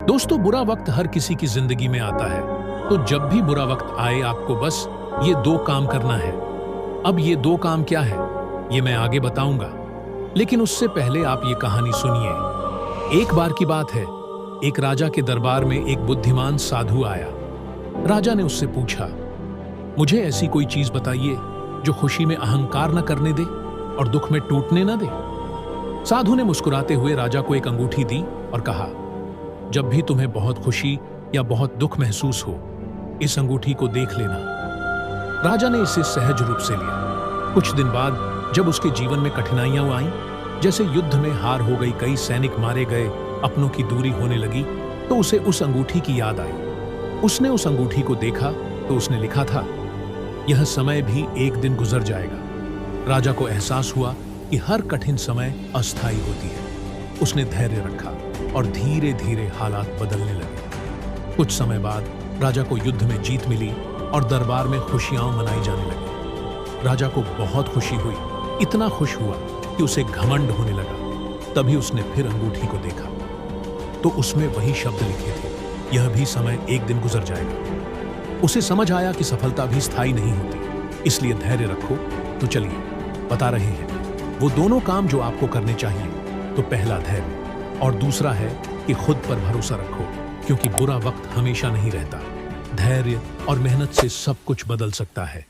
दोस्तों, बुरा वक्त हर किसी की जिंदगी में आता है। तो जब भी बुरा वक्त आए, आपको बस ये दो काम करना है। अब ये दो काम क्या है, ये मैं आगे बताऊंगा, लेकिन उससे पहले आप ये कहानी सुनिए। एक बार की बात है, एक राजा के दरबार में एक बुद्धिमान साधु आया। राजा ने उससे पूछा, मुझे ऐसी कोई चीज बताइए जो खुशी में अहंकार न करने दे और दुख में टूटने न दे। साधु ने मुस्कुराते हुए राजा को एक अंगूठी दी और कहा, जब भी तुम्हें बहुत खुशी या बहुत दुख महसूस हो, इस अंगूठी को देख लेना। राजा ने इसे सहज रूप से लिया। कुछ दिन बाद जब उसके जीवन में कठिनाइयां आईं, जैसे युद्ध में हार हो गई, कई सैनिक मारे गए, अपनों की दूरी होने लगी, तो उसे उस अंगूठी की याद आई। उसने उस अंगूठी को देखा तो उसने लिखा था, यह समय भी एक दिन गुजर जाएगा। राजा को एहसास हुआ कि हर कठिन समय अस्थायी होती है। उसने धैर्य रखा और धीरे धीरे हालात बदलने लगे। कुछ समय बाद राजा को युद्ध में जीत मिली और दरबार में खुशियां मनाई जाने लगी। राजा को बहुत खुशी हुई, इतना खुश हुआ कि उसे घमंड होने लगा। तभी उसने फिर अंगूठी को देखा तो उसमें वही शब्द लिखे थे, यह भी समय एक दिन गुजर जाएगा। उसे समझ आया कि सफलता भी स्थायी नहीं होती, इसलिए धैर्य रखो। तो चलिए बता रहे हैं वो दोनों काम जो आपको करने चाहिए। तो पहला धैर्य और दूसरा है कि खुद पर भरोसा रखो, क्योंकि बुरा वक्त हमेशा नहीं रहता। धैर्य और मेहनत से सब कुछ बदल सकता है।